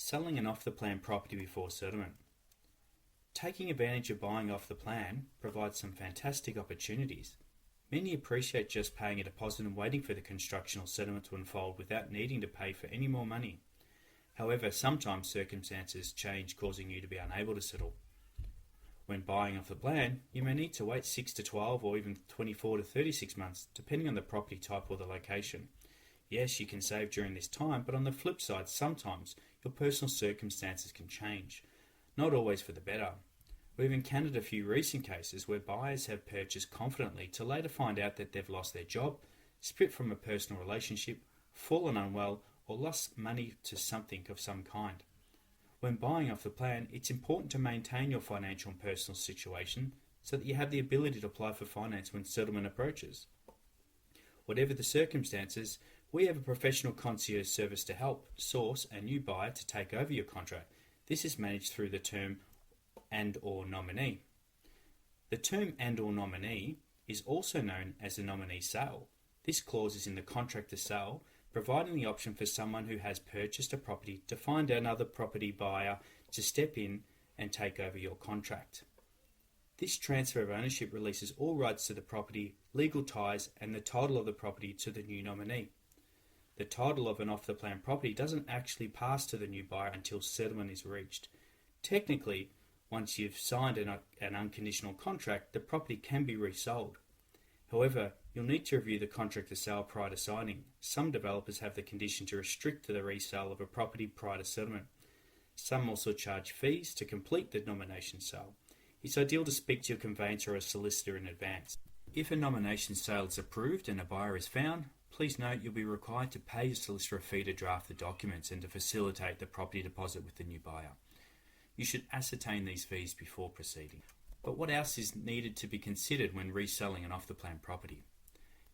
Selling an off-the-plan property before settlement. Taking advantage of buying off the plan provides some fantastic opportunities. Many appreciate just paying a deposit and waiting for the construction or settlement to unfold without needing to pay for any more money. However, sometimes circumstances change, causing you to be unable to settle. When buying off the plan, you may need to wait 6 to 12 or even 24 to 36 months, depending on the property type or the location. Yes, you can save during this time, but on the flip side, sometimes your personal circumstances can change, not always for the better. We've encountered a few recent cases where buyers have purchased confidently to later find out that they've lost their job, split from a personal relationship, fallen unwell, or lost money to something of some kind. When buying off the plan, it's important to maintain your financial and personal situation so that you have the ability to apply for finance when settlement approaches. Whatever the circumstances, we have a professional concierge service to help source a new buyer to take over your contract. This is managed through the term and/or nominee. The term and/or nominee is also known as a nominee sale. This clause is in the contract to sell, providing the option for someone who has purchased a property to find another property buyer to step in and take over your contract. This transfer of ownership releases all rights to the property, legal ties, and the title of the property to the new nominee. The title of an off-the-plan property doesn't actually pass to the new buyer until settlement is reached. Technically, once you've signed an unconditional contract, the property can be resold. However, you'll need to review the contract to sale prior to signing. Some developers have the condition to restrict the resale of a property prior to settlement. Some also charge fees to complete the nomination sale. It's ideal to speak to your conveyancer or a solicitor in advance. If a nomination sale is approved and a buyer is found, please note you'll be required to pay your solicitor a fee to draft the documents and to facilitate the property deposit with the new buyer. You should ascertain these fees before proceeding. But what else is needed to be considered when reselling an off-the-plan property?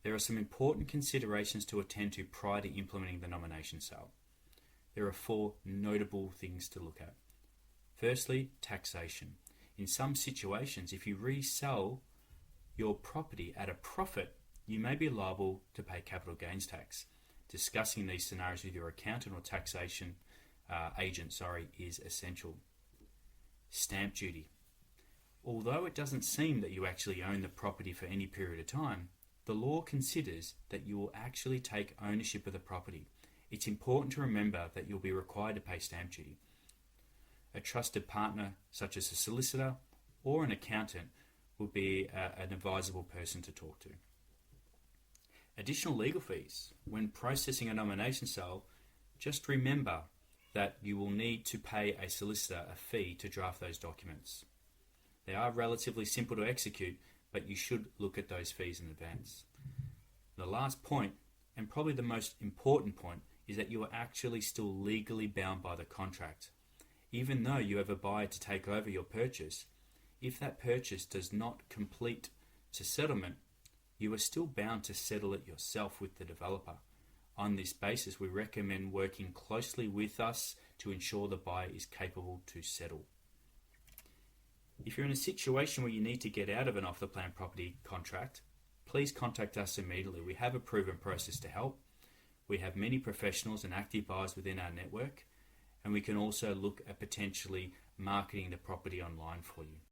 There are some important considerations to attend to prior to implementing the nomination sale. There are 4 notable things to look at. Firstly, taxation. In some situations, if you resell your property at a profit, you may be liable to pay capital gains tax. Discussing these scenarios with your accountant or taxation agent is essential. Stamp duty. Although it doesn't seem that you actually own the property for any period of time, the law considers that you will actually take ownership of the property. It's important to remember that you'll be required to pay stamp duty. A trusted partner, such as a solicitor or an accountant, will be an advisable person to talk to. Additional legal fees. When processing a nomination sale, just remember that you will need to pay a solicitor a fee to draft those documents. They are relatively simple to execute, but you should look at those fees in advance. The last point, and probably the most important point, is that you are actually still legally bound by the contract. Even though you have a buyer to take over your purchase, if that purchase does not complete to settlement, you are still bound to settle it yourself with the developer. On this basis, we recommend working closely with us to ensure the buyer is capable to settle. If you're in a situation where you need to get out of an off-the-plan property contract, please contact us immediately. We have a proven process to help. We have many professionals and active buyers within our network, and we can also look at potentially marketing the property online for you.